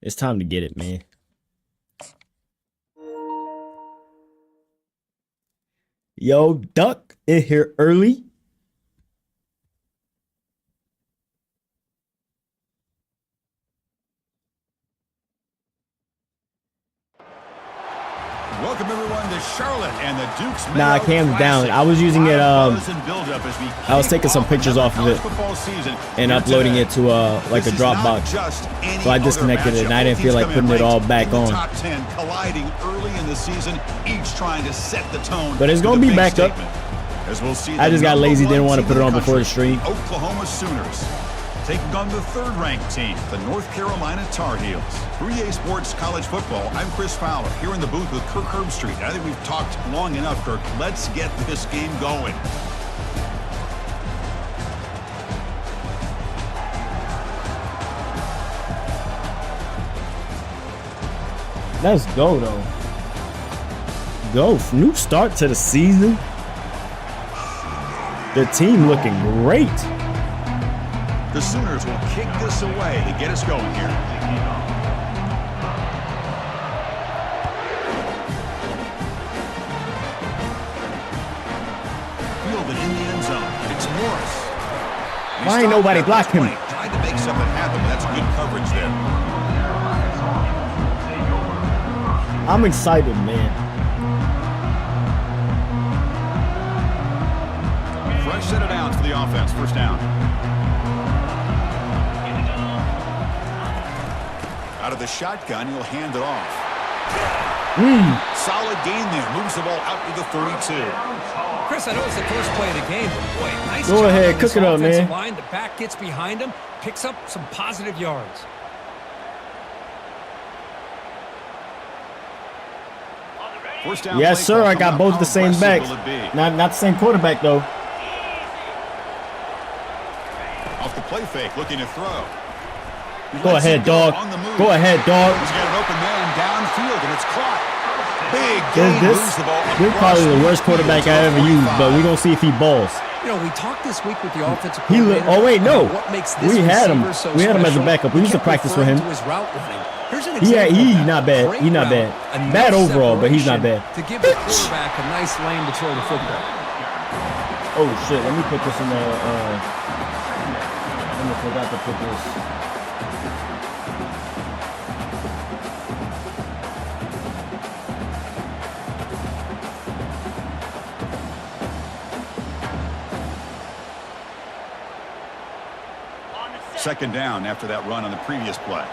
It's time to get it, man. Yo, Duck in here early. Welcome everyone to Charlotte and the Dukes. Nah, cam's down. I was using it. I was taking some pictures off of it and uploading it to like a Dropbox. So I disconnected it and I didn't feel like putting it all back on. Top 10 colliding early in the season, each trying to set the tone. But it's gonna be back up. As we'll see, I just got lazy, didn't want to put it on before the stream. Oklahoma Sooners taking on the third-ranked team, the North Carolina Tar Heels. For EA Sports College Football, I'm Chris Fowler, here in the booth with Kirk Herbstreit. I think we've talked long enough, Kirk. Let's get this game going. Let's go, though. Go. New start to the season. The team looking great. The Sooners will kick this away to get us going here. Fielded in the end zone. It's Morris. Why ain't nobody blocked him? Tried to make something happen. That's good coverage there. I'm excited, man. Fresh set of downs for the offense. First down. Out of the shotgun, he'll hand it off. Solid gain there. Moves the ball out to the 32. Chris, I know it's the first play of the game, but boy, nice Go job ahead, on cook this it up, offensive man. line. The back gets behind him, picks up some positive yards. First down Yes, play sir. call I got coming both up. the How same aggressive backs. will it be? Not the same quarterback, though. Off the play fake, looking to throw. Go ahead, dog. Go ahead, dog. He's got an open man downfield, and it's caught. Big gain, moves the ball This is probably the worst across quarterback the I ever field. used, but we're going to see if he balls. You know, we talked this week with the offensive He coordinator. oh, wait, no. What makes this We had him. receiver so We had him as a special. backup. We used to kept practice with him. referring to his route running. Here's an Yeah, example of he's that. not bad. Great He's not route, bad. enough Bad overall, but he's not separation bad. to give the quarterback a nice lane to throw the football. Oh, shit. Let me put this in the... I forgot to put this... Second down after that run on the previous play.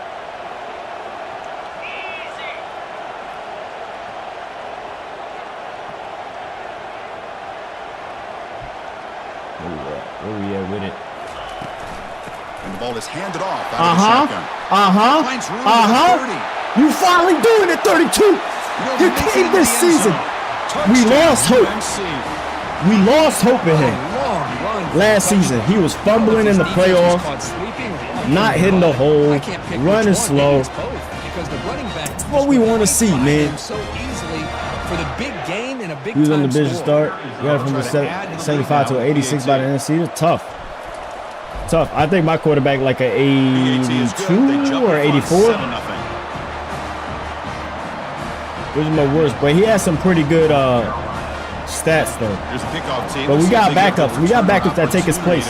Where we at with it? And the ball is handed off out of the shotgun. Finds room at the 30. You finally doing it, 32. You came this season. We lost hope. We lost hope in him. Last season, he was fumbling in the playoffs, not hitting the hole, running slow. That's what we want to see, man. He was on the bench to start. We got it from the 75 to 86 by the end of the season. Tough. Tough. I think my quarterback like an 82 or 84. Which is my worst, but he has some pretty good stats though. But we got backups. We got backups that take his place.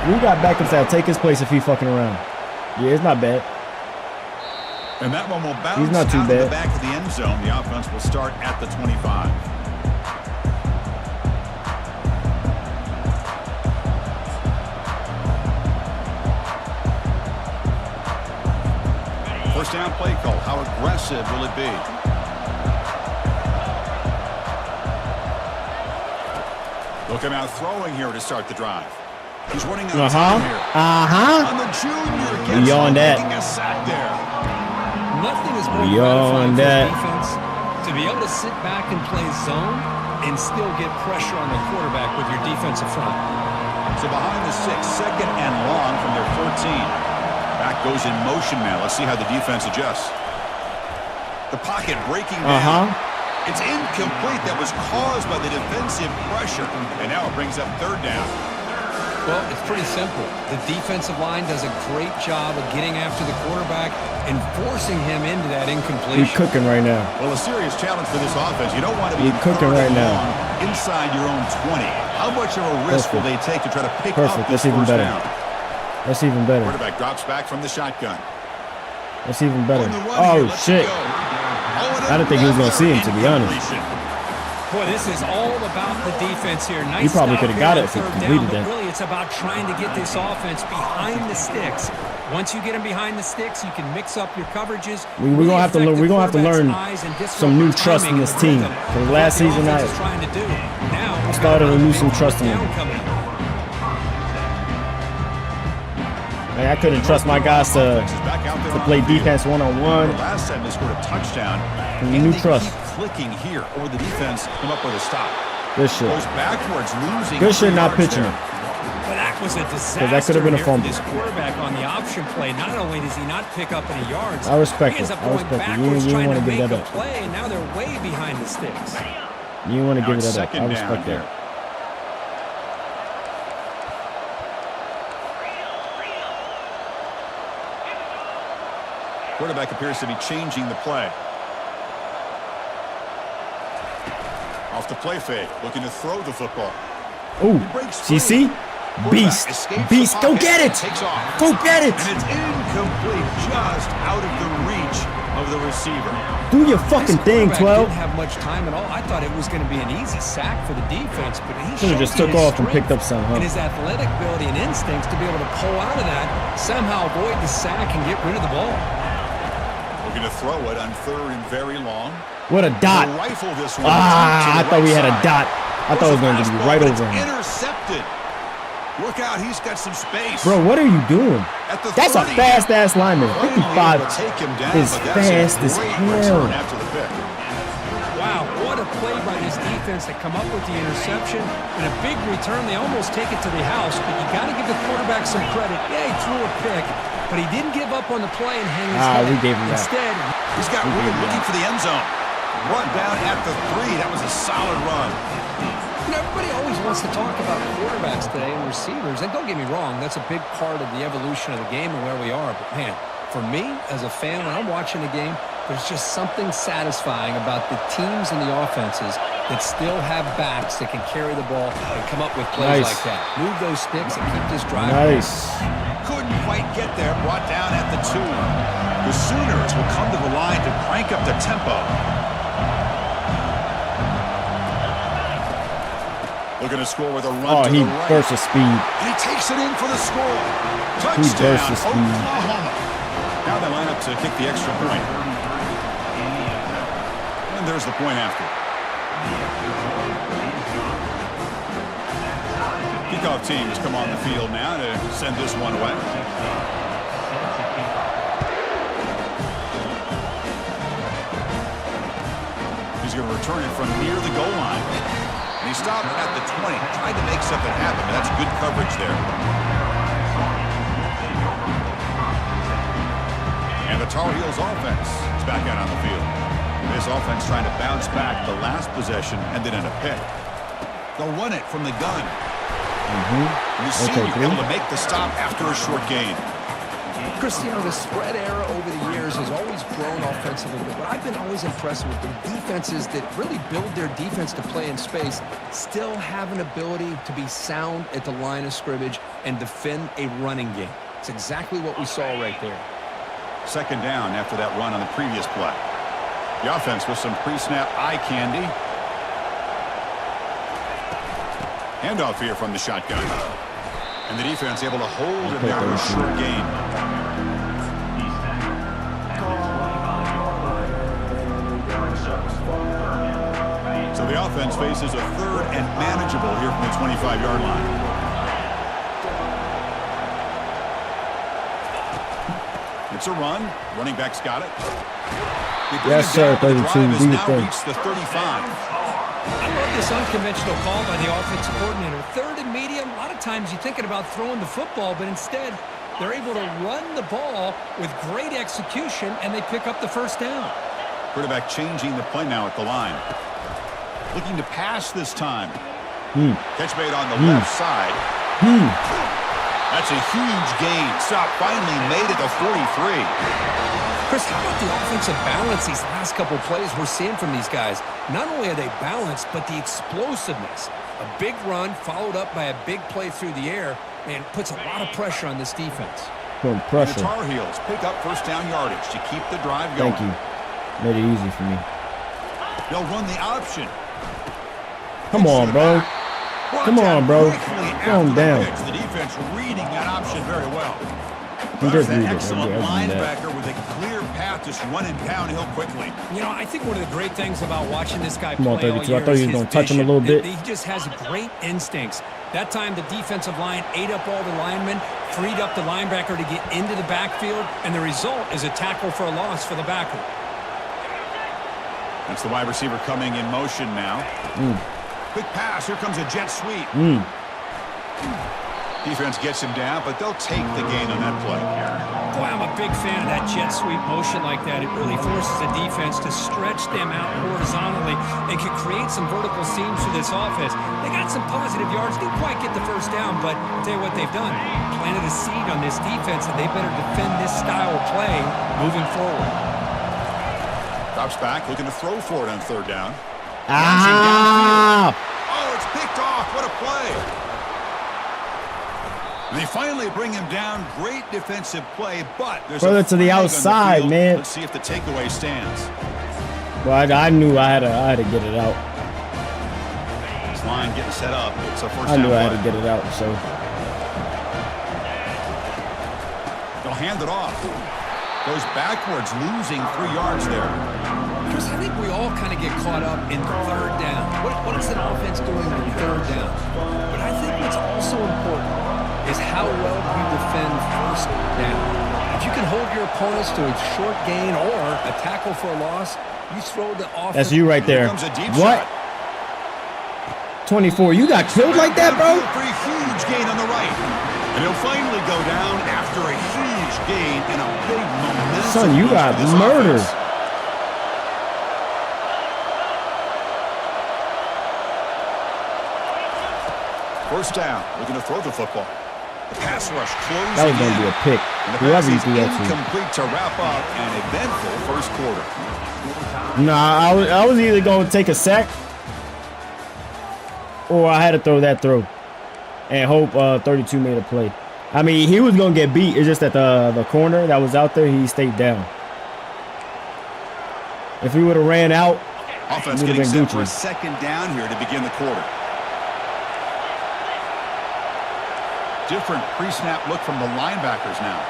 We got backups that take his place if he fucking around. Yeah, it's not bad. And that one will bounce He's not too out bad. of the back of the end zone. The offense will start at the 25. First down play call. How aggressive will it be? Looking out throwing here to start the drive. He's running out of time here. On the junior. We on that. Making a sack there. Nothing is more Beyond gratifying for that. the defense to be able to sit back and play zone and still get pressure on the quarterback with your defensive front. So behind the 6, second and long from their 14. Back goes in motion now. Let's see how the defense adjusts. The pocket breaking down. It's incomplete. That was caused by the defensive pressure. And now it brings up third down. Well, it's pretty simple. The defensive line does a great job of getting after the quarterback and forcing him into that incompletion. We're cooking right now. Well, a serious challenge for this offense. You don't want to be cooking right now inside your own 20. How much of a risk will they take to try to pick up this That's even better. down? That's even better. Quarterback drops back from the shotgun. That's even better. Oh, shit. I didn't think he was going to see him, to be honest. Boy, this is all about the defense here. Nice. He probably could have got it if he completed that. Really, it's about trying to get this offense behind the sticks. Once you get them behind the sticks, you can mix up your coverages. We're gonna have to learn. We're gonna have to learn some new trust in this team. Because last season, I started to lose some trust in them. Like, I couldn't trust my guys to play defense one-on-one. Last time they scored a touchdown. New trust. Clicking here, or the defense come up with a stop. Good shit. Goes backwards, losing. Good shit, not pitching. But that was a disaster. That could have been a fumble. This quarterback on the option play. Not only does he not pick up any yards, I respect he ends it. up I going respect it. backwards You trying want to to give make that a up. play, and now they're way behind the sticks. You want to give Now it that up. second I respect down that. Quarterback appears to be changing the play. Off the play fake, looking to throw the football. Ooh, CC? Beast. Beast, go get it! Go get it! And it's incomplete, just out of the reach of the receiver. Do your fucking thing, 12. Didn't have much time at all. I thought it was going to be an easy sack for the defense, but he Should have just took off and picked up some, huh? And his athletic ability and instincts to be able to pull out of that, somehow avoid the sack and get rid of the ball. Looking to throw it on third and very long. What a dot. Rifle this one I thought we had a dot. I thought it was going to be right over him. Intercepted. Look out, he's got some space. Bro, what are you doing? That's a fast-ass lineman. 55 is fast as hell. Wow, what a play by this defense to come up with the interception. And a big return, they almost take it to the house, but you got to give the quarterback some credit. Yeah, he threw a pick, but he didn't give up on the play and hang his head. We gave him that. Instead, he's got room looking for the end zone. Run down at the 3. That was a solid run. You know, everybody always wants to talk about quarterbacks today and receivers. And don't get me wrong, that's a big part of the evolution of the game and where we are. But, man, for me, as a fan, when I'm watching the game, there's just something satisfying about the teams and the offenses that still have backs that can carry the ball and come up with plays like that. Move those sticks and keep this drive. Nice. Couldn't quite get there. Brought down at the 2. The Sooners will come to the line to crank up the tempo. Looking to score with a run to the right. He bursts with speed. And he takes it in for the score. Touchdown, Oklahoma. Now they line up to kick the extra point. And there's the point after. Kickoff team has come on the field now to send this one away. He's going to return it from near the goal line. And he stopped at the 20, tried to make something happen, but that's good coverage there. And the Tar Heels offense is back out on the field. This offense trying to bounce back. The last possession ended in a pick. They'll run it from the gun. And you see able to make the stop after a short gain. Cristiano, the spread era over the years has always grown offensively, but what I've been always impressed with the defenses that really build their defense to play in space still have an ability to be sound at the line of scrimmage and defend a running game. It's exactly what we saw right there. Second down after that run on the previous play. The offense with some pre-snap eye candy. Handoff here from the shotgun. And the defense able to hold and narrow a short gain. So the offense faces a third and manageable here from the 25-yard line. It's a run. Running back's got it. Yes, sir. 32. Now reached the 35. I love this unconventional call by the offensive coordinator. Third and medium, a lot of times you're thinking about throwing the football, but instead they're able to run the ball with great execution, and they pick up the first down. Quarterback changing the play now at the line. Looking to pass this time. Catch made on the left side. That's a huge gain. Stop finally made it to 43. Chris, how about the offensive balance these last couple plays we're seeing from these guys? Not only are they balanced, but the explosiveness. A big run followed up by a big play through the air, and puts a lot of pressure on this defense. The Tar Heels pick up first down yardage to keep the drive going. Thank you. Made it easy for me. They'll run the option. Come on, bro. Come on, bro. Calm down. The defense reading that option very well. He just an read it. excellent linebacker with a clear path, just running downhill quickly. You know, I think one of the great things about watching this guy Come on, play 32. all I year thought is he was his going to touch him a vision. little bit. He just has great instincts. That time, the defensive line ate up all the linemen, freed up the linebacker to get into the backfield, and the result is a tackle for a loss for the backer. That's the wide receiver coming in motion now. Quick pass. Here comes a jet sweep. Defense gets him down, but they'll take the gain on that play. Boy, I'm a big fan of that jet sweep motion like that. It really forces the defense to stretch them out horizontally and can create some vertical seams for this offense. They got some positive yards. Didn't quite get the first down, but I'll tell you what they've done. Planted a seed on this defense, and they better defend this style of play moving forward. Drops back, looking to throw for it on third down. Ah! Oh, it's picked off. What a play. And they finally bring him down. Great defensive play, but there's further a to the outside, field. man. Let's see if the takeaway stands. Well, I knew I had to get it out. This line getting set up. It's a first I down knew I had play. to get it out, so. They'll hand it off. Goes backwards, losing 3 yards there. Chris, I think we all kind of get caught up in third down. What is an offense doing on third down? But I think what's also important is how well you defend first down. If you can hold your opponents to a short gain or a tackle for a loss, you throw the offense. That's you right there. What? Shot. 24. You got killed like that, bro? Pretty huge gain on the right. And he'll finally go down after a huge gain and a big momentum. Son, you got murdered. Offense. First down, looking to throw the football. The pass rush closing. That was going to be a pick. Whoever you threw that to. Incomplete to wrap up an eventful first quarter. Nah, I was either going to take a sack or I had to throw that throw and hope 32 made a play. I mean, he was going to get beat. It's just that the corner that was out there, he stayed down. If he would have ran out, Offense it would getting have been set for a Gucci. second down here to begin the quarter. Different pre-snap look from the linebackers now.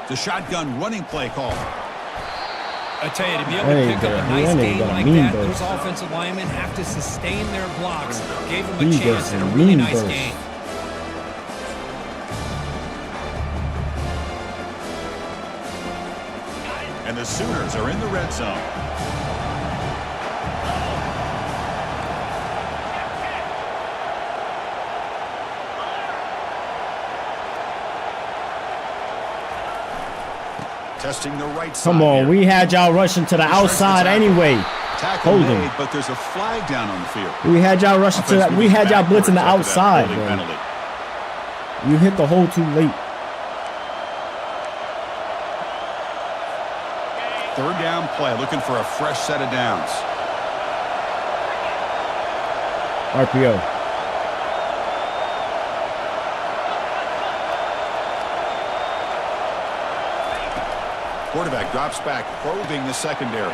The shotgun running play call. I tell you, to be able to pick up a nice gain like that, those offensive linemen have to sustain their blocks. Gave them a chance and a really nice gain. And the Sooners are in the red zone. Testing the right side. Come on, here. we had y'all rushing to the outside anyway. Tackle Hold him. made, but there's a flag down on the field. We had y'all rushing to that. We had y'all blitzing the Backwards outside, after that holding bro. penalty. You hit the hole too late. Third down play, looking for a fresh set of downs. RPO. Quarterback drops back, probing the secondary.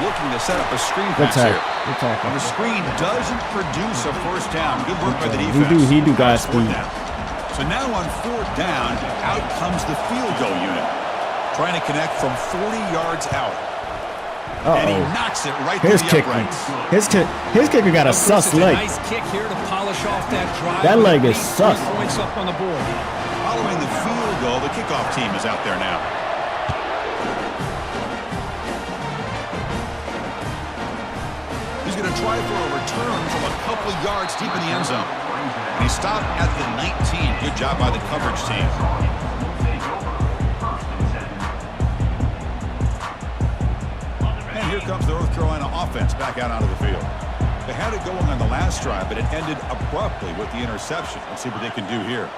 Looking to set up a screen Good pass tackle. here. Good tackle. And the screen doesn't produce a first down. Good work by the defense. He do guys Fourth speed. down. So now on fourth down, out comes the field goal unit. Trying to connect from 40 yards out. And he knocks it right through His the kicker. uprights. His kicker got a sus It's a leg. nice kick here to polish polish off that drive. That leg is sus. Points up on the board. Following the field goal, the kickoff team is out there now. He's going to try for a return from a couple of yards deep in the end zone. And he stopped at the 19. Good job by the coverage team. And here comes the North Carolina offense back out onto the field. They had it going on the last drive, but it ended abruptly with the interception. Let's see what they can do here.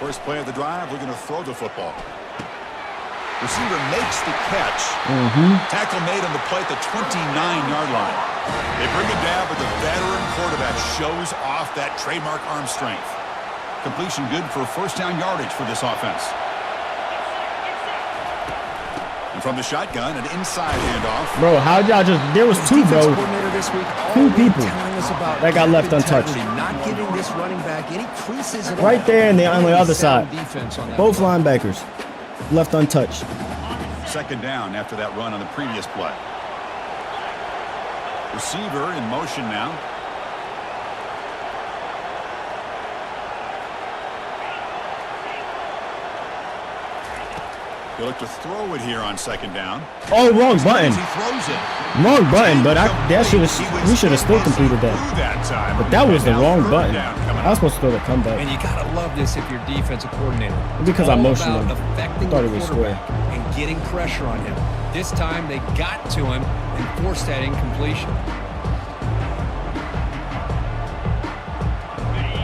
First play of the drive, we're going to throw the football. Receiver makes the catch. Tackle made on the play at the 29-yard line. They bring it down, but the veteran quarterback shows off that trademark arm strength. Completion good for first down yardage for this offense. And from the shotgun, an inside handoff. Bro, how'd y'all just... There was two, bro. Two people that got left untouched. Not giving this running back any creases at all. Right there on the other side. Both linebackers left untouched. Second down after that run on the previous play. Receiver in motion now. They look to throw it here on second down. Oh, wrong button. He throws it. Wrong button, but we should have still completed that. But that was the wrong button. I was supposed to throw the comeback. And you gotta love this if you're defensive coordinator. Because I motioned him. Affecting Thought the it was quarterback square. and getting pressure on him. This time they got to him and forced that incompletion.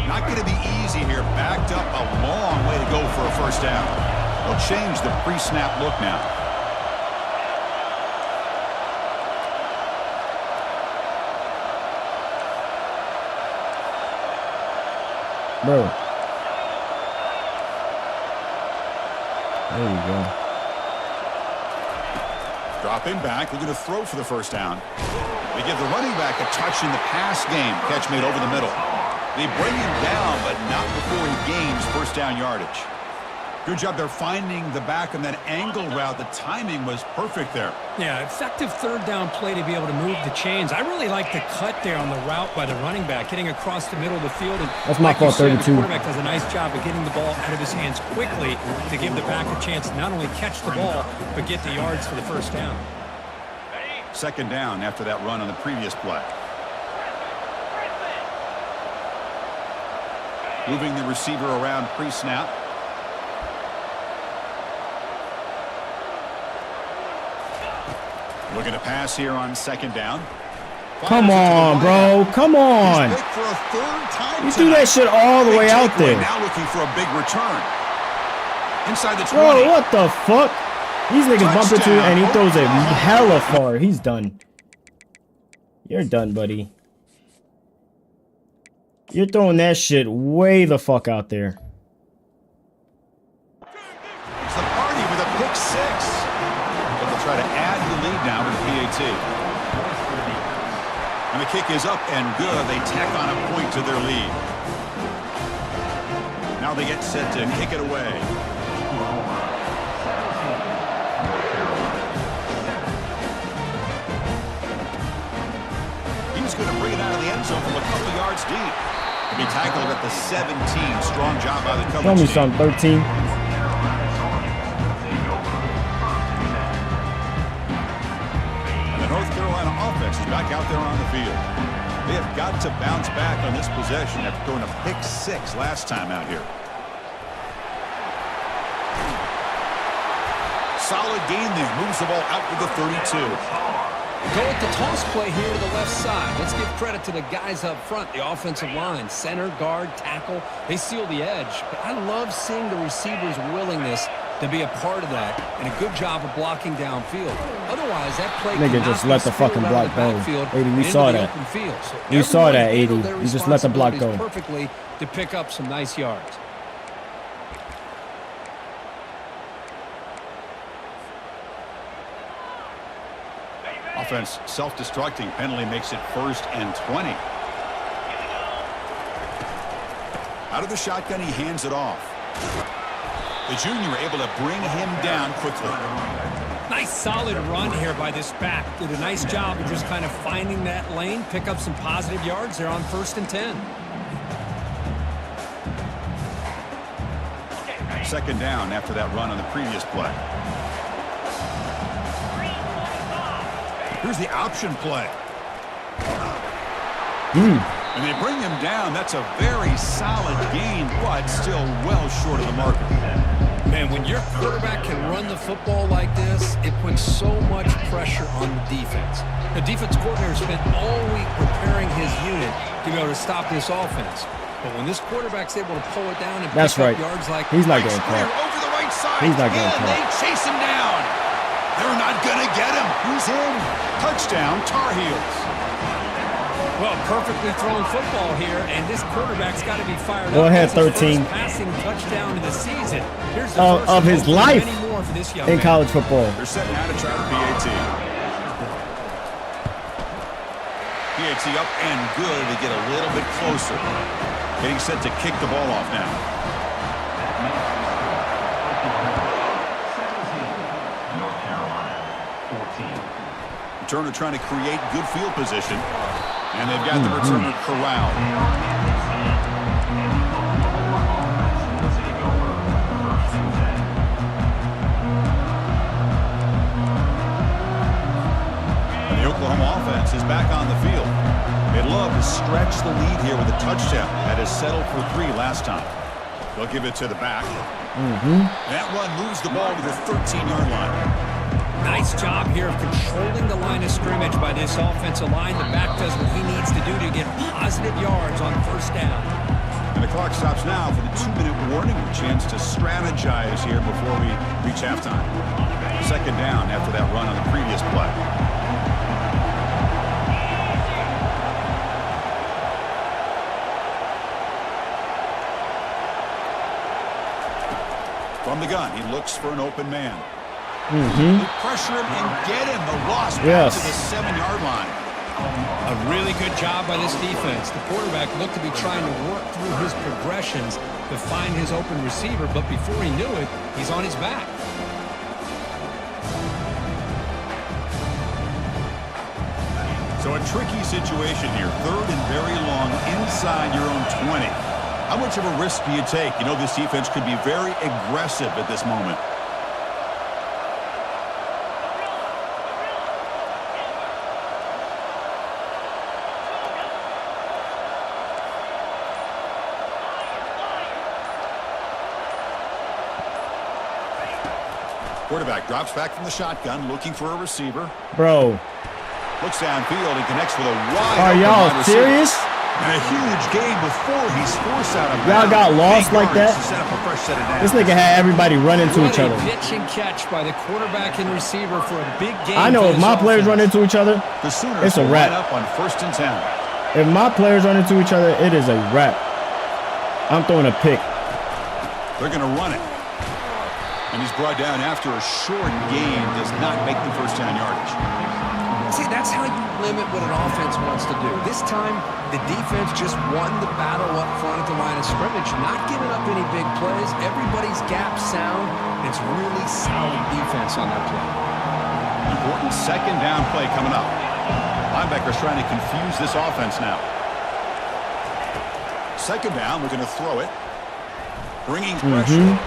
Not going to be easy here. Backed up a long way to go for a first down. They'll change the pre-snap look now. Bro. There you go. Dropping back, looking to throw for the first down. They give the running back a touch in the pass game. Catch made over the middle. They bring him down, but not before he gains first down yardage. Good job there finding the back on that angle route. The timing was perfect there. Yeah, effective third down play to be able to move the chains. I really like the cut there on the route by the running back, getting across the middle of the field. And that's my fault, 32. The quarterback does a nice job of getting the ball out of his hands quickly to give the back a chance to not only catch the ball, but get the yards for the first down. Second down after that run on the previous play. Moving the receiver around pre-snap. Looking to pass here on second down. Come on, bro. Come on. For a third time you do that shit all the way out there. Now looking for a big return. Inside the 20. Bro, what the fuck? These niggas bump into it and he throws it hella far. He's done. You're done, buddy. You're throwing that shit way the fuck out there. It's the party with a pick six. But they'll try to add the lead now with the PAT. And the kick is up and good. They tack on a point to their lead. Now they get set to kick it away. He's going to bring it out of the end zone from a couple yards deep. To be tackled at the 17. Strong job by the coverage Tell me team. something, 13. And the North Carolina offense is back out there on the field. They have got to bounce back on this possession after throwing a pick six last time out here. Solid gain there. Moves the ball out with the 32. Go with the toss play here to the left side. Let's give credit to the guys up front, the offensive line, center, guard, tackle. They seal the edge. But I love seeing the receivers' willingness to be a part of that and a good job of blocking downfield. Otherwise, that play Nigga just let the fucking block go. 80, we saw that. We saw that, 80. You just let the block go. Perfectly to pick up some nice yards. Offense self-destructing. Penalty makes it 1st and 20. Out of the shotgun, he hands it off. The junior able to bring him down quickly. Nice solid run here by this back. Did a nice job of just kind of finding that lane, pick up some positive yards there on 1st and 10. Second down after that run on the previous play. Here's the option play. And they bring him down. That's a very solid gain, but still well short of the marker. Man, when your quarterback can run the football like this, it puts so much pressure on the defense. The defense coordinator spent all week preparing his unit to be able to stop this offense. But when this quarterback's able to pull it down and pick up yards like he's not getting caught. Over the right side. He's not getting caught. They chase him down. They're not going to get him. He's in. Touchdown, Tar Heels. Well, perfectly thrown football here, and this quarterback's got to be fired up. Go ahead, That's his 13. first passing touchdown of the season. Here's the Of his life for this young in man. college football. They're setting out to try the PAT. PAT up and good. They get a little bit closer. Getting set to kick the ball off now. Returner trying to create good field position. And they've got the returner corralled. And the Oklahoma offense is back on the field. They'd love to stretch the lead here with a touchdown. That is settled for 3 last time. They'll give it to the back. That run moves the ball to the 13-yard line. Nice job here of controlling the line of scrimmage by this offensive line. The back does what he needs to do to get positive yards on 1st down. And the clock stops now for the 2-minute warning. A chance to strategize here before we reach halftime. Second down after that run on the previous play. From the gun, he looks for an open man. Pressure him and get him. The loss back to the 7-yard line. A really good job by this defense. The quarterback looked to be trying to work through his progressions to find his open receiver, but before he knew it, he's on his back. So a tricky situation here. 3rd and very long inside your own 20. How much of a risk do you take? You know this defense could be very aggressive at this moment. Quarterback drops back from the shotgun, looking for a receiver. Bro. Looks downfield and connects with a wide. Are y'all serious? And a huge gain before he's forced out of Y'all got lost like that? Set up a fresh set of downs. This nigga had everybody run into each other. Pitch and catch by the quarterback and receiver for a big game. I know if my players run into each other, the Sooners it's a wrap. Up on 1st and 10. If my players run into each other, it is a wrap. I'm throwing a pick. They're going to run it. And he's brought down after a short gain. Does not make the 1st down yardage. See, that's how you limit what an offense wants to do. This time, the defense just won the battle up front at the line of scrimmage, not giving up any big plays. Everybody's gap sound. It's really solid defense on that play. Important 2nd down play coming up. Linebackers trying to confuse this offense now. 2nd down, we're going to throw it. Bringing pressure.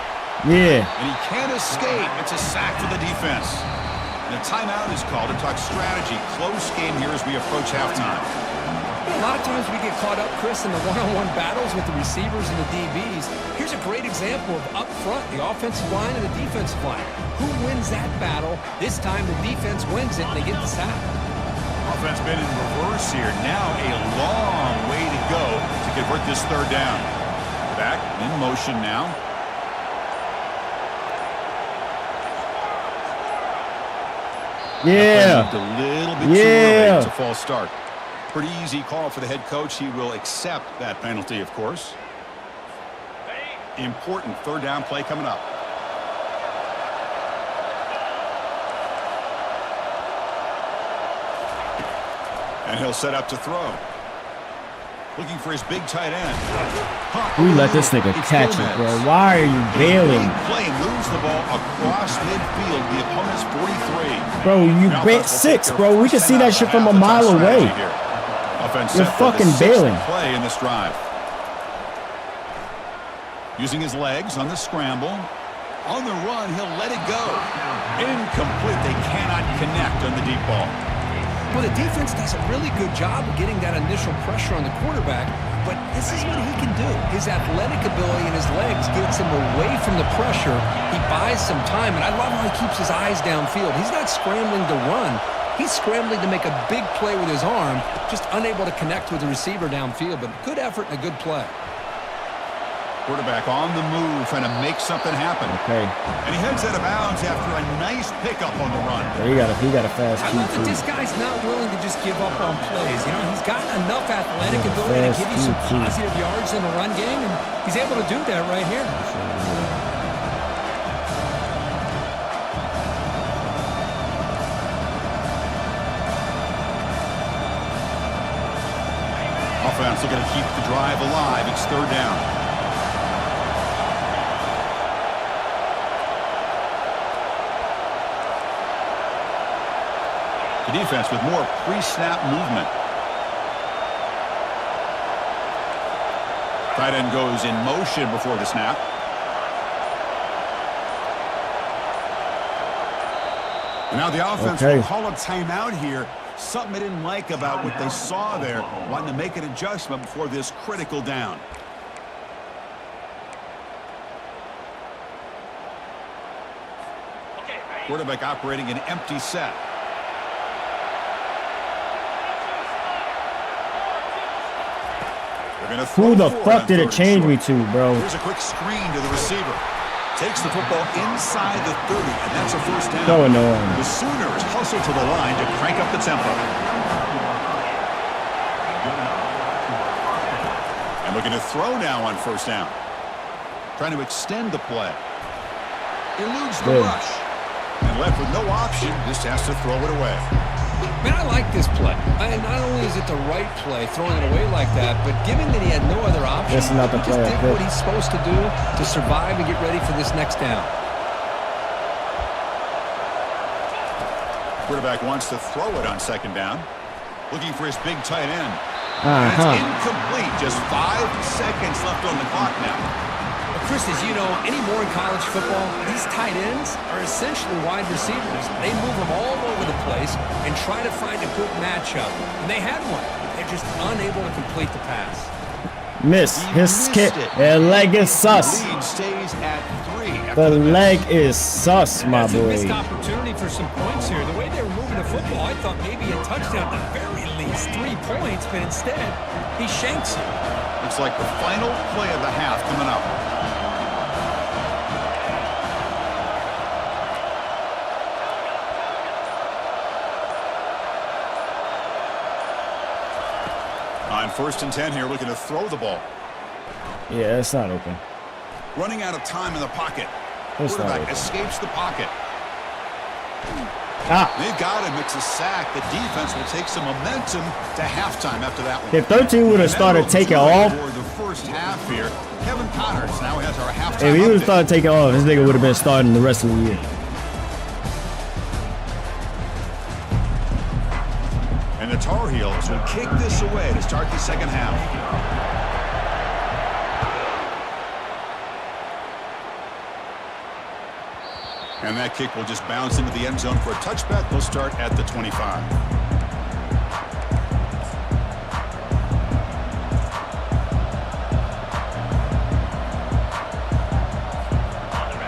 Yeah. And he can't escape. It's a sack for the defense. And a timeout is called to talk strategy. Close game here as we approach halftime. A lot of times we get caught up, Chris, in the one-on-one battles with the receivers and the DBs. Here's a great example of up front, the offensive line and the defensive line. Who wins that battle? This time the defense wins it and they get the sack. Offense been in reverse here. Now a long way to go to convert this 3rd down. Back in motion now. Yeah. A little bit too early. It's a false start. Pretty easy call for the head coach. He will accept that penalty, of course. Important 3rd down play coming up. And he'll set up to throw. Looking for his big tight end. We let this nigga catch it, bro. Why are you bailing? Play moves the ball across midfield, the opponent's 43. Bro, you bet 6, bro. We can see that shit from a mile away. You're fucking bailing. Play in this drive. Using his legs on the scramble. On the run, he'll let it go. Incomplete. They cannot connect on the deep ball. Well, the defense does a really good job of getting that initial pressure on the quarterback, but this is what he can do. His athletic ability and his legs gets him away from the pressure. He buys some time, and I love how he keeps his eyes downfield. He's not scrambling to run. He's scrambling to make a big play with his arm, just unable to connect with the receiver downfield, but good effort and a good play. Quarterback on the move, trying to make something happen. Okay. And he heads out of bounds after a nice pickup on the run. Yeah, he got a fast I key, love that too. this guy's not willing to just give up on plays. You know, he's got enough athletic ability to give you some positive yards in the run game, and he's able to do that right here. Offense looking to keep the drive alive. It's third down. The defense with more pre-snap movement. Tight end goes in motion before the snap. And now the offense will call a timeout here. Something they didn't like about what they saw there. Wanting to make an adjustment before this critical down. Quarterback operating an empty set. Who the fuck did it change me to, bro? Here's a quick screen to the receiver. Takes the football inside the 30, and that's a first down. So annoying. The Sooners hustle to the line to crank up the tempo. And looking to throw now on first down. Trying to extend the play. Eludes the rush. And left with no option, just has to throw it away. Man, I like this play. Not only is it the right play, throwing it away like that, but given that he had no other option, That's not the he just play did what he's supposed to do to survive and get ready for this next down. Quarterback wants to throw it on second down. Looking for his big tight end. That's incomplete. Just 5 seconds left on the clock now. Chris, as you know, anymore in college football, these tight ends are essentially wide receivers. They move them all over the place and try to find a good matchup. And they had one. They're just unable to complete the pass. Miss. His kick. The leg is sus. The lead stays at 3. The leg is sus, my boy. That's a missed opportunity for some points here. The way they were moving the football, I thought maybe a touchdown at the very least, 3 points, but instead, he shanks it. Looks like the final play of the half coming up. On 1st and 10 here, looking to throw the ball. Yeah, it's not open. Running out of time in the pocket. It's not Quarterback open. escapes the pocket. They've got him. It's a sack. The defense will take some momentum to halftime after that one. If 13 would have started taking off, For the first half here, Kevin Connors now has our halftime if he would have update. started taking off, this nigga would have been starting the rest of the year. And the Tar Heels will kick this away to start the second half. And that kick will just bounce into the end zone for a touchback. They'll start at the 25.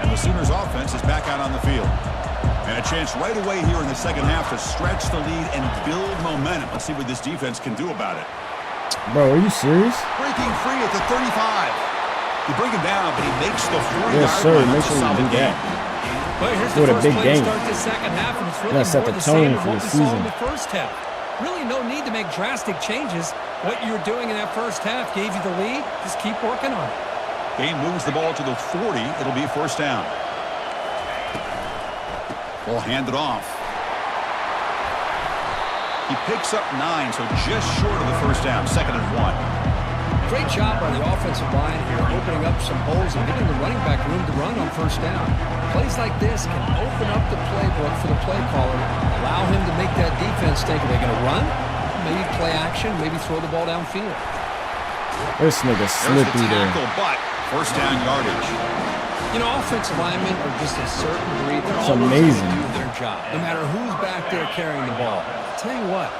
And the Sooners offense is back out on the field. And a chance right away here in the second half to stretch the lead and build momentum. Let's see what this defense can do about it. Bro, are you serious? Breaking free at the 35. You bring him down, but he makes the 40-yard Yes, sir. line. Make That's a sure you solid do that. But here's What the a first big play game. to start this second half, and it's really Gotta set more the the same tone of for what the we saw in season. the first half. Really no need to make drastic changes. What you were doing in that first half gave you the lead. Just keep working on it. Game moves the ball to the 40. It'll be first down. Ball handed off. He picks up 9, so just short of the first down. 2nd and 1. Great job by the offensive line here, opening up some holes and giving the running back room to run on first down. Plays like this can open up the playbook for the play caller, allow him to make that defense think, are they going to run? Maybe play action, maybe throw the ball downfield. This nigga slippy there. But first down yardage. You know, offensive linemen are just a certain breed. They're It's always amazing. going to do their job, no matter who's back there carrying the ball. I'll tell you what,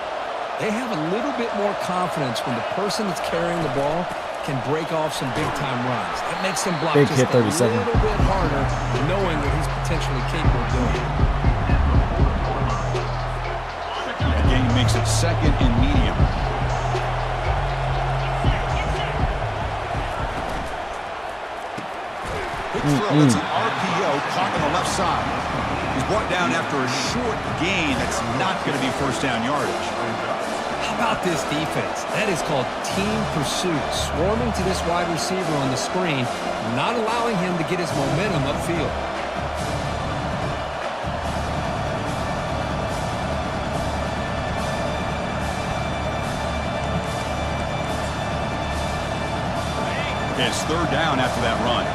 they have a little bit more confidence when the person that's carrying the ball can break off some big-time runs. That makes them block Big just hit, a 37. little bit harder, knowing what he's potentially capable of doing. Again, he makes it second and medium. Quick throw, it's an RPO caught on the left side. He's brought down after a short gain that's not going to be first down yardage. How about this defense? That is called team pursuit. Swarming to this wide receiver on the screen, not allowing him to get his momentum upfield. It's third down after that run.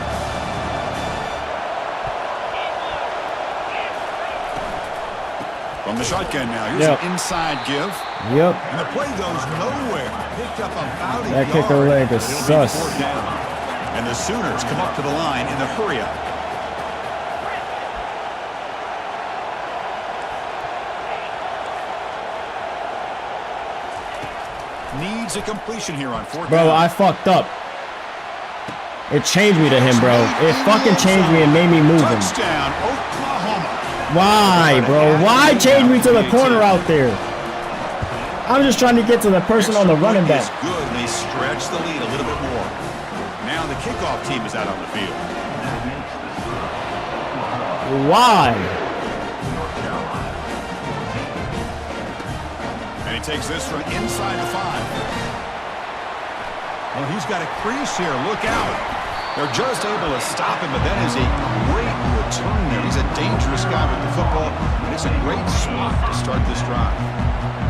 From the shotgun now, here's an inside give. Yep. And the play goes nowhere. Picked up about a That yard. kicker leg is It'll be sus. fourth down. And the Sooners come up to the line in the hurry-up. Needs a completion here on fourth down. Bro, I fucked up. It changed me to him, bro. It fucking changed me and made me move him. Touchdown, Oklahoma. Why, bro? Why change me to the corner out there? I'm just trying to get to the person on the running back. Extra point is good, and they stretch the lead a little bit more. Now the kickoff team is out on the field. Why? And he takes this from inside the 5. Oh, he's got a crease here. Look out. They're just able to stop him, but that is a great return there. He's a dangerous guy with the football, and it's a great swat to start this drive.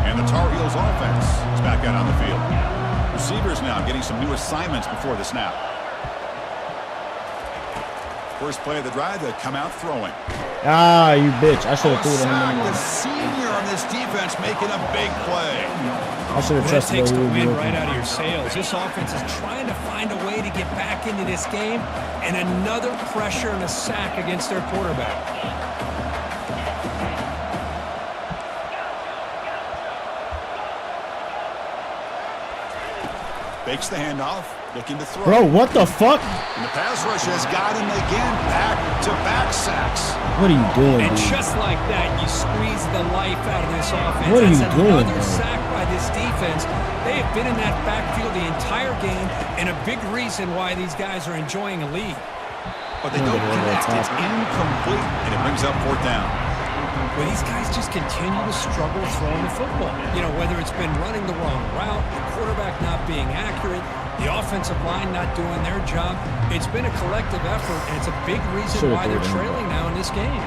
And the Tar Heels offense is back out on the field. Receivers now getting some new assignments before the snap. First play of the drive, they come out throwing. Ah, you bitch. I should have threw it to him The anyway. senior on this defense making a big play. I should have That trusted takes that the he would be wind open. right out of your sails. This offense is trying to find a way to get back into this game, and another pressure and a sack against their quarterback. Fakes the handoff, looking to throw. Bro, what the fuck? And the pass rush has got him again. Back-to-back sacks. What are you doing, And dude? just like that, you squeeze the life out of this offense. What are That's you doing, another bro? sack by this defense. They have been in that backfield the entire game, and a big reason why these guys are enjoying a lead. But they don't connect. It's incomplete, and it brings up fourth down. Well, these guys just continue to struggle throwing the football. You know, whether it's been running the wrong route, the quarterback not being accurate, the offensive line not doing their job. It's been a collective effort, and it's a big reason Should've why they're threw it in. trailing now in this game.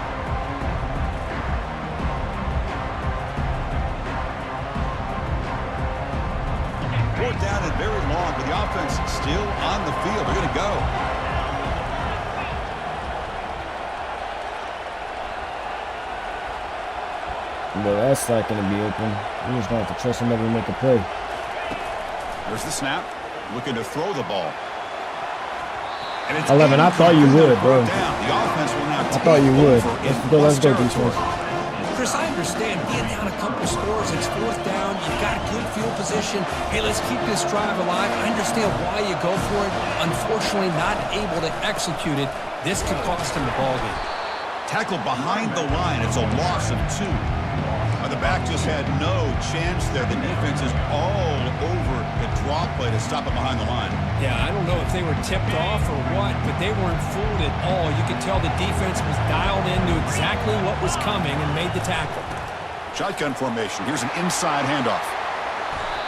Fourth down and very long, but the offense still on the field. They're going to go. Bro, that's not going to be open. We're just going to have to trust somebody to make a play. There's the snap. Looking to throw the ball. And it's 11, I thought you would, bro. Down. The offense will now I thought you would. Let's go, territory. defense. Chris, I understand being down a couple scores, it's fourth down, you've got good field position. Hey, let's keep this drive alive. I understand why you go for it. Unfortunately, not able to execute it. This could cost him the ball game. Tackled behind the line. It's a loss of 2. The back just had no chance there. The defense is all over the draw play to stop him behind the line. Yeah, I don't know if they were tipped off or what, but they weren't fooled at all. You could tell the defense was dialed in, knew exactly what was coming, and made the tackle. Shotgun formation. Here's an inside handoff.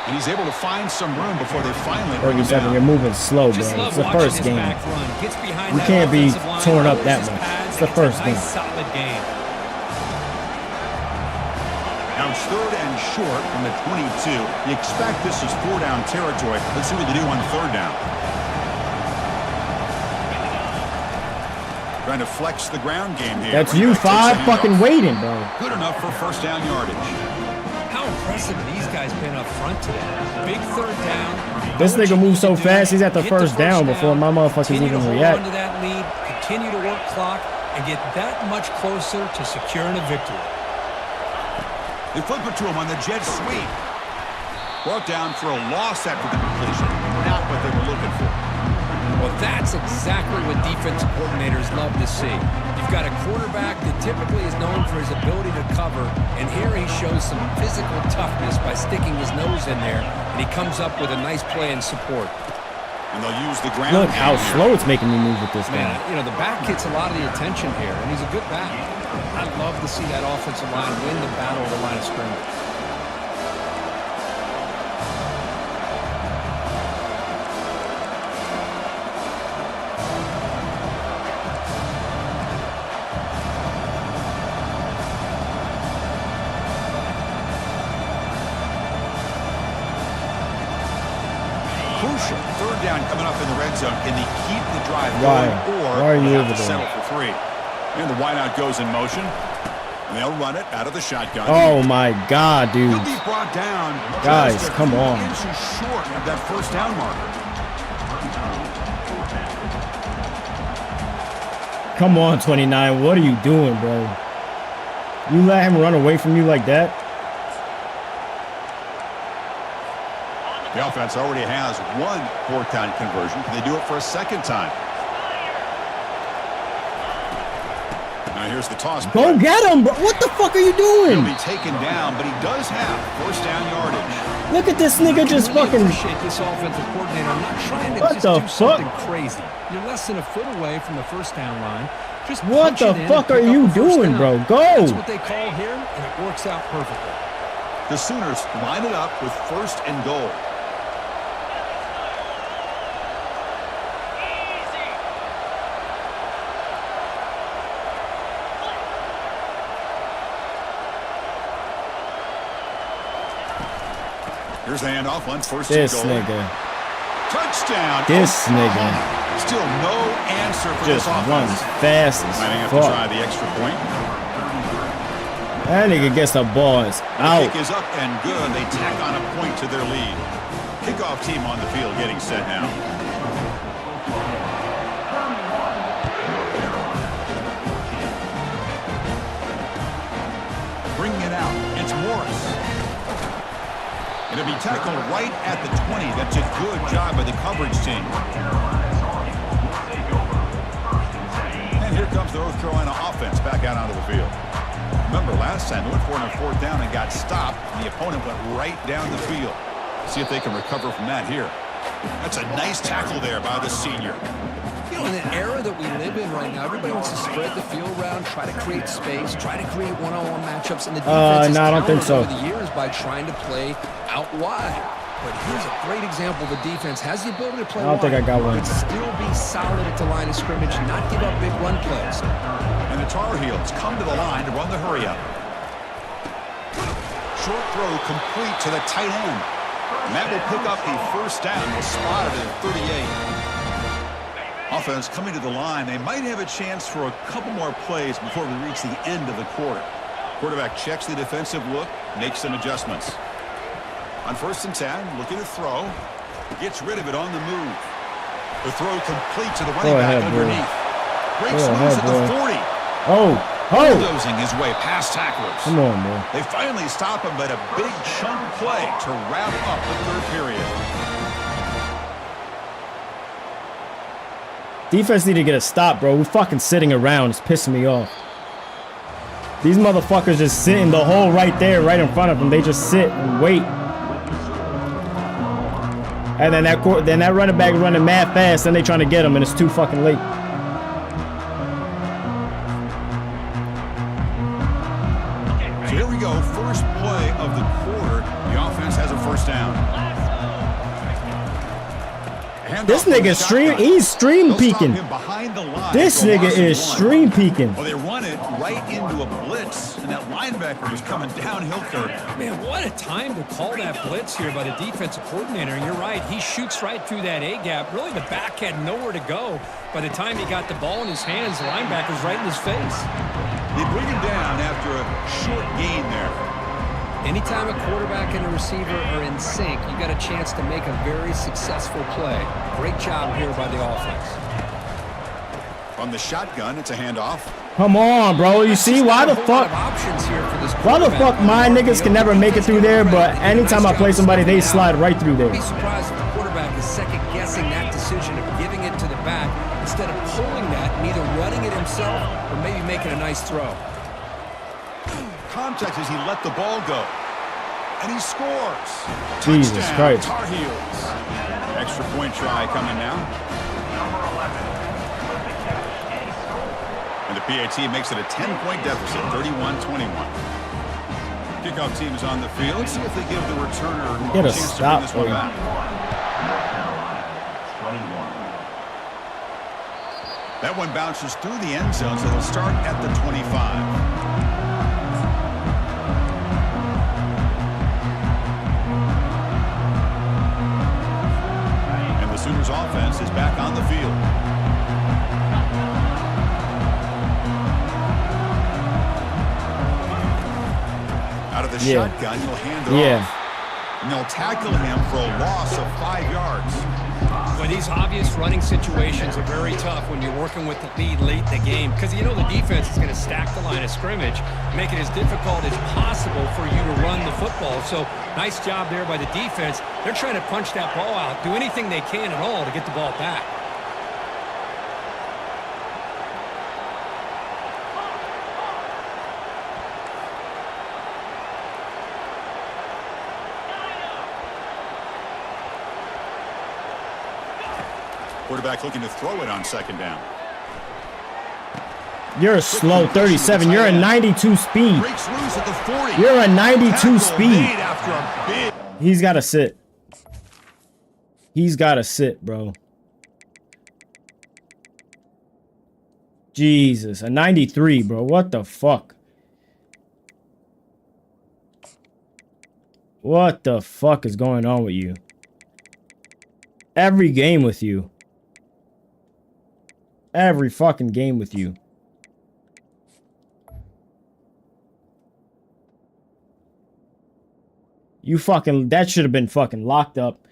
And he's able to find some room before they finally bring him 37, down. you're moving slow, bro. Just love It's the watching first his game. back run. Gets behind We that can't be offensive line, torn up lowers that his much. pads, It's the and first a nice, game. solid game. Now Now it's 3rd and short from the 22. You expect this is 4-down territory. Let's see what they do on 3rd down. Trying to flex the ground game here. That's you 5 fucking waiting, bro. Good enough for 1st down yardage. How impressive these guys been up front today. Big 3rd down. This nigga moves so fast, he's at the first down before my motherfuckers even react. Continue to hold on to that lead, continue to work clock, and get that much closer to securing a victory. They flip it to him on the jet sweep. Brought down for a loss after the completion. Not what they were looking for. Well, that's exactly what defensive coordinators love to see. You've got a quarterback that typically is known for his ability to cover, and here he shows some physical toughness by sticking his nose in there, and he comes up with a nice play and support. And they'll use the ground. Look how slow it's making me move with this Man, guy. you know, the back gets a lot of the attention here, and he's a good back. I'd love to see that offensive line win the battle of the line of scrimmage. Crucial. 3rd down coming up in the red zone. Can they keep the drive Why? going, or Why are you they over have to there? settle for 3? And the wideout goes in motion. And they'll run it out of the shotgun. Oh my god, dude. He'll be brought down. Guys, just a come few on. inches short of that 1st down marker. Come on, 29. What are you doing, bro? You let him run away from you like that? The offense already has 1 4th down conversion. Can they do it for a 2nd time? Now here's the toss. Go get him, bro. What the fuck are you He'll doing? be taken down, but he does have 1st down yardage. Look at this nigga just Really fucking... appreciate this offensive coordinator. I'm not trying to What just the do something fuck? crazy. You're less than a foot away from the 1st down line. Just What punch the it in fuck and are pick up you the first doing, down. bro? Go. That's what they call here, and it works out perfectly. The Sooners line it up with 1st and goal. Here's the handoff on 1st This and goal. nigga. Touchdown. This nigga. Still no answer for Just this offense. runs fast as Might have to try fuck. the extra point. That nigga gets the ball. It's The out. kick is up and good. They tack on a point to their lead. Kickoff team on the field getting set now. Bringing it out. It's Morris. It'll be tackled right at the 20. That's a good job by the coverage team. And here comes the North Carolina offense back out onto the field. Remember, last time they went for it on 4th down and got stopped, and the opponent went right down the field. See if they can recover from that here. That's a nice tackle there by the senior. You know, in an era that we live in right now, everybody wants to spread the field around, try to create space, try to create one-on-one matchups, and the defense no, I don't think so. over the years by trying to play out wide. But here's a great example. The defense has the ability to play I don't think I got one. but still be solid at the line of scrimmage, not give up big run plays. And the Tar Heels come to the line to run the hurry-up. Short throw complete to the tight end. And that will pick up the 1st down. We'll spot it at 38. Offense coming to the line. They might have a chance for a couple more plays before we reach the end of the quarter. Quarterback checks the defensive look, makes some adjustments. On 1st and 10, looking to throw. Gets rid of it on the move. The throw complete to the running back underneath. Breaks loose at the 40. Oh. Bulldozing his way past tacklers. Come on, man. They finally stop him, but a big chunk play to wrap up the 3rd period. Defense need to get a stop, bro. We're fucking sitting around. It's pissing me off. These motherfuckers just sit in the hole right there, right in front of them. They just sit and wait. And then that running back running mad fast, and they trying to get him, and it's too fucking late. So here we go. First play of the quarter. The offense has a 1st down. This nigga he's stream peeking. This nigga is stream peeking. Well, they run it right into a blitz, and that linebacker was coming downhill, Kirk. Man, what a time to call that blitz here by the defensive coordinator. And you're right, he shoots right through that A-gap. Really, the back had nowhere to go. By the time he got the ball in his hands, the linebacker's right in his face. They bring him down after a short gain there. Anytime a quarterback and a receiver are in sync, you got a chance to make a very successful play. Great job here by the offense. From the shotgun, it's a handoff. Come on, bro. You see why the fuck? Why the fuck my niggas can never make it through there, but anytime I play somebody, they slide right through there. Be surprised if the quarterback is second guessing that decision of giving it to the back instead of pulling that and either running it himself or maybe making a nice throw. Contact as he let the ball go. And he scores. Jesus Touchdown, Christ. Tar Heels. Extra point try coming now. And the PAT makes it a 10-point deficit, 31-21. Kickoff team is on the field. Let's see if they give the returner a chance to bring this one back. That one bounces through the end zone, so it'll start at the 25. Sooners offense is back on the field. Out of the shotgun, you'll hand it off. And they'll tackle him for a loss of 5 yards. But these obvious running situations are very tough when you're working with the lead late in the game because you know the defense is going to stack the line of scrimmage, make it as difficult as possible for you to run the football. So nice job there by the defense. They're trying to punch that ball out, do anything they can at all to get the ball back. Quarterback looking to throw it on second down. You're a slow 37. You're a 92 speed. You're a 92 speed. He's got to sit. He's got to sit, bro. Jesus, a 93, bro. What the fuck? What the fuck is going on with you? Every game with you. Every fucking game with you. You fucking, that should have been fucking locked up.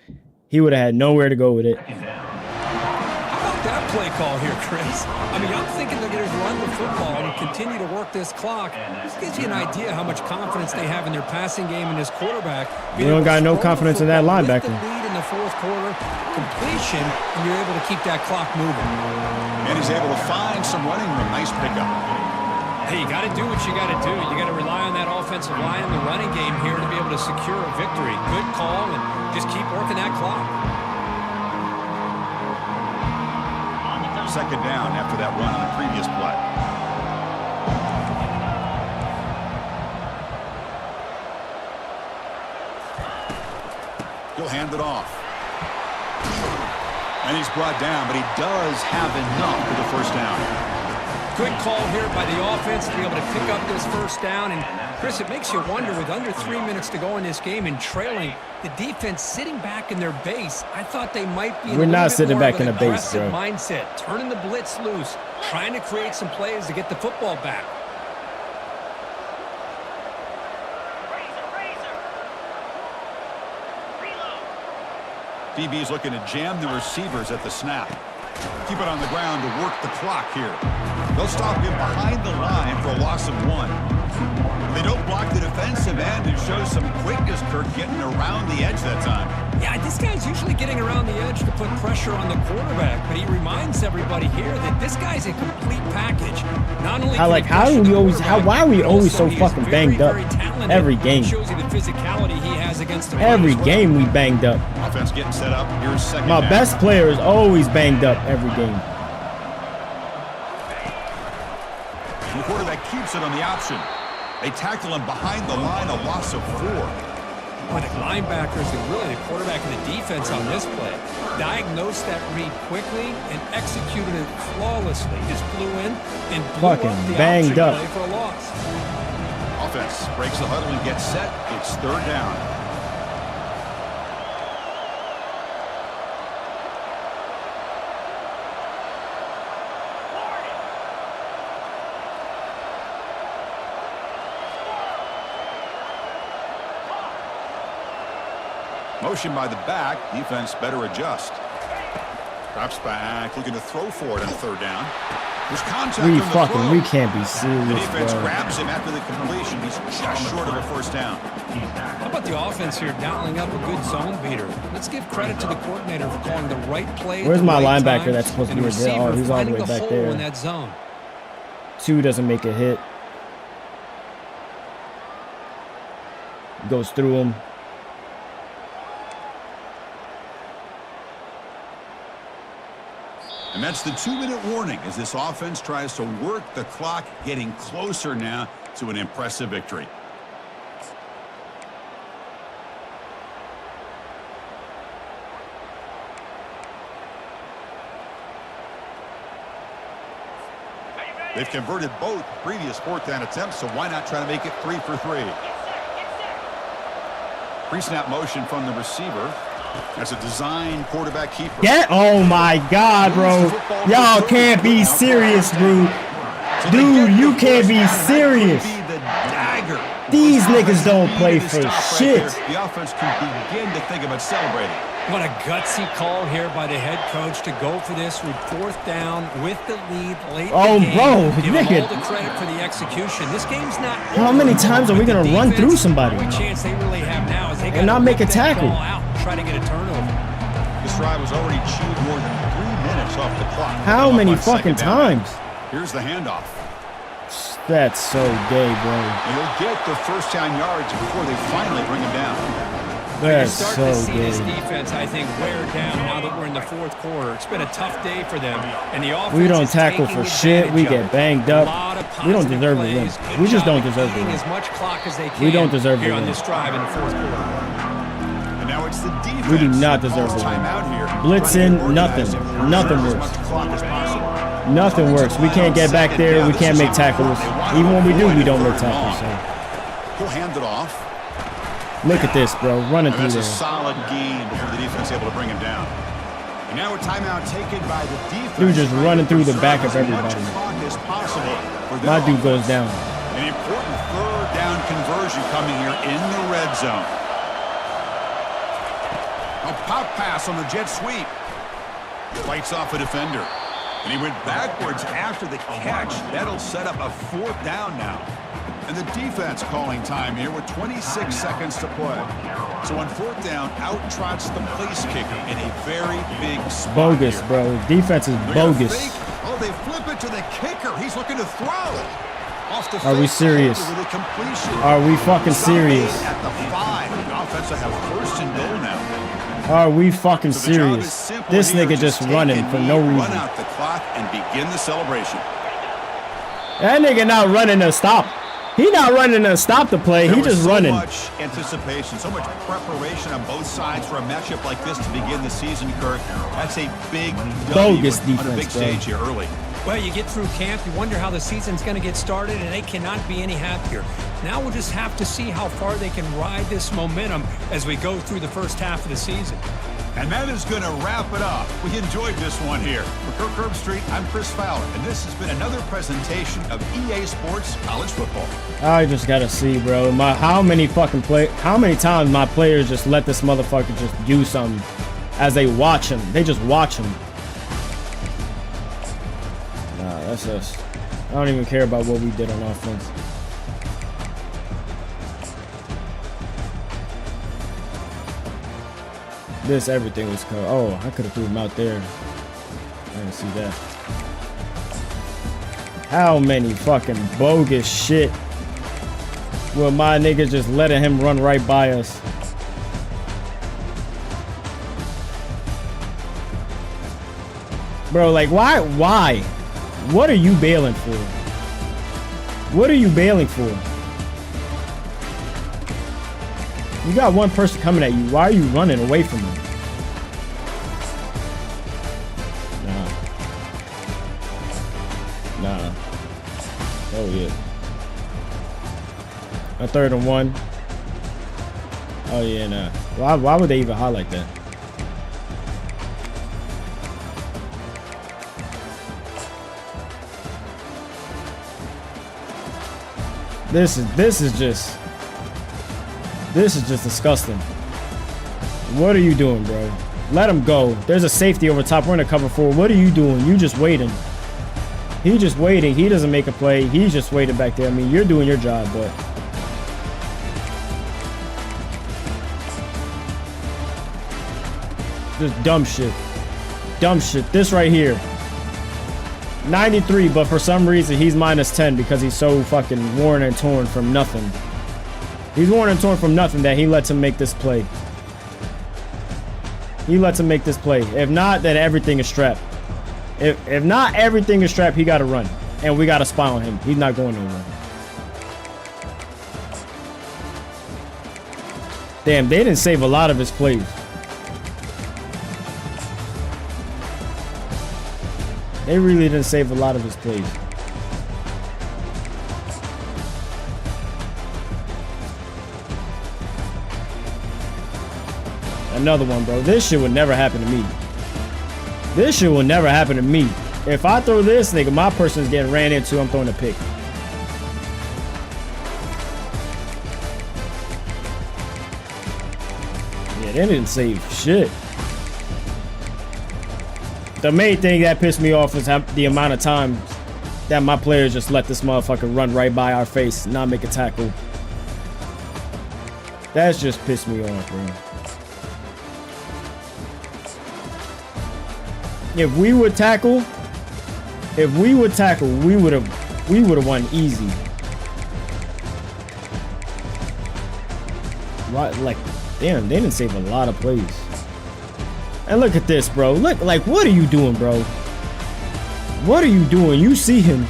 He would have had nowhere to go with it. How about that play call here, Chris? I mean, I'm thinking they're going to run the football and continue to work this clock. This gives you an idea how much confidence they have in their passing game and this quarterback. You don't got no confidence in that linebacker. The lead in the fourth quarter, completion, and you're able to keep that clock moving. And he's able to find some running room. Nice pickup. Hey, you got to do what you got to do. You got to rely on that offensive line and the running game here to be able to secure a victory. Good call, and just keep working that clock. Second down after that run on the previous play. He'll hand it off. And he's brought down, but he does have enough for the first down. Good call here by the offense to be able to pick up this first down. And, Chris, it makes you wonder, with under 3 minutes to go in this game and trailing, the defense sitting back in their base. I thought they might be We're not sitting back in the base, bro. Mindset, turning the blitz loose, trying to create some plays to get the football back. DB is looking to jam the receivers at the snap. Keep it on the ground to work the clock here. They'll stop him behind the line for a loss of 1. They don't block the defensive end and show some quickness, Kirk, getting around the edge that time. Yeah, this guy's usually getting around the edge to put pressure on the quarterback, but he reminds everybody here that this guy's a complete package. Not only why are we always so fucking banged up every game? Shows you the physicality he has against the every game we banged up. Offense getting set up. Here's second My down. best player is always banged up every game. The quarterback keeps it on the option. They tackle him behind the line, a loss of 4. But the linebackers and really the quarterback and the defense on this play diagnosed that read quickly and executed it flawlessly. Just flew in and blew Fucking up the banged up. play for a loss. Offense breaks the huddle and gets set. It's third down. Motion by the back. Defense better adjust. Drops back, looking to throw for it on third down. There's contact We on the fucking, throw. we can't be The serious, defense bro. grabs him after the completion. He's just short of a first down. How about the offense here dialing up a good zone beater? Let's give credit to the coordinator for calling the right play. at Where's the my right linebacker time, that's supposed to and be the there? Oh, receiver he's all the finding way back hole there. in that zone. 2 doesn't make a hit. Goes through him. And that's the 2-minute warning as this offense tries to work the clock, getting closer now to an impressive victory. They've converted both previous fourth down attempts, so why not try to make it 3 for 3? Pre-snap motion from the receiver. As a design quarterback keeper. Oh my God, bro. Y'all can't be serious, bro. Dude, you can't be serious. These niggas don't play for shit. The offense can begin to think about celebrating. What a gutsy call here by the head coach to go for this with fourth down with the lead late Oh, in the game. bro, Give nigga. him all the credit for the execution. This game's not How over. many times are we gonna The run defense, through somebody? The only chance they really have now is they And not make a tackle. Out and try to get a turnover. This drive was already chewed more than 3 minutes off the clock. How Off many on fucking second down. times? Here's the handoff. That's so gay, bro. And he'll get the first down yards before they finally bring him down. That's You're starting so to see this gay. defense, I think, wear down now that we're in the fourth quarter. It's been a tough day for them, and the offense We don't is tackle taking for shit. We advantage of get it. banged A up. lot of We don't positive deserve to win. plays. Good We just job don't deserve to eating win. as much clock as they can. We don't deserve to here on win. this drive in the fourth quarter. And now it's the defense. We do not deserve Calls to win. timeout here. Blitzing, Trying to nothing. organize and Nothing preserve works. as much clock as possible. Nothing works. We can't get back there. We can't make tackles. Even when we do, we don't make tackles. So He'll hand it off. look at this, bro. Running And through that's a there. solid gain before the defense able to bring him down. And now a timeout taken by the defense. Dude just trying running to through the preserve back of as much everybody. clock as possible for their My dude offense. goes down. An important third down conversion coming here in the red zone. A pop pass on the jet sweep. Fights off a defender. And he went backwards after the catch. That'll set up a fourth down now. And the defense calling time here with 26 seconds to play. So on fourth down, out trots the place kicker in a very big spot Bogus, here. bro. Defense is They're gonna bogus. fake. Oh, they flip it to the kicker. He's looking to throw. Off the Are we fake serious? with a completion. Are we fucking Stop made serious? At the 5. The offense will have first and goal now. Are we fucking So the job is serious? simple This here. nigga just take running a for knee, no Run reason. out the clock and begin the celebration. That nigga not running to stop. He not running to stop the play. There He was just so running. much anticipation, so much preparation on both sides for a matchup like this to begin the season, Kirk. That's a big W Bogus on a defense, big bro. stage here early. Well, you get through camp, you wonder how the season's going to get started, and they cannot be any happier. Now we'll just have to see how far they can ride this momentum as we go through the first half of the season. And that is going to wrap it up. We enjoyed this one here. For Kirk Herbstreit, I'm Chris Fowler, and this has been another presentation of EA Sports College Football. I just gotta see, bro. How many times my players just let this motherfucker just do something as they watch him. They just watch him. Nah, that's us. I don't even care about what we did on offense. Everything was covered. Oh, I could have threw him out there. I didn't see that. How many fucking bogus shit will my nigga just letting him run right by us? Bro, like, why? What are you bailing for? What are you bailing for? You got one person coming at you. Why are you running away from him? Nah. Oh, yeah. A 3rd and 1. Oh, yeah, nah. Why would they even highlight that? This is just disgusting. What are you doing, bro? Let him go. There's a safety over top. We're in a cover 4. What are you doing? You just waiting. He just waiting. He doesn't make a play. He's just waiting back there. I mean, you're doing your job, but just dumb shit. Dumb shit. This right here. 93, but for some reason he's -10 because he's so fucking worn and torn from nothing. He's worn and torn from nothing that he lets him make this play. He lets him make this play. If not, then everything is strapped. If not everything is strapped, he got to run. And we got to spy on him. He's not going nowhere. Damn, they didn't save a lot of his plays. They really didn't save a lot of his plays. Another one, bro. This shit would never happen to me. This shit will never happen to me. If I throw this, nigga, my person's getting ran into. I'm throwing a pick. Yeah, they didn't save shit. The main thing that pissed me off is the amount of times that my players just let this motherfucker run right by our face and not make a tackle. That's just pissed me off, bro. If we would tackle, we would have won easy. Right, like, damn, they didn't save a lot of plays. And look at this, bro. Look, like, what are you doing, bro? What are you doing? You see him,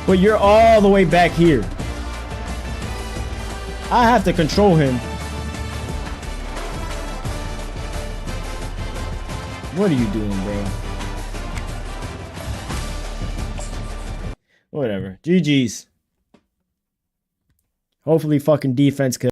but you're all the way back here. I have to control him. What are you doing, bro? Whatever. GG's. Hopefully fucking defense could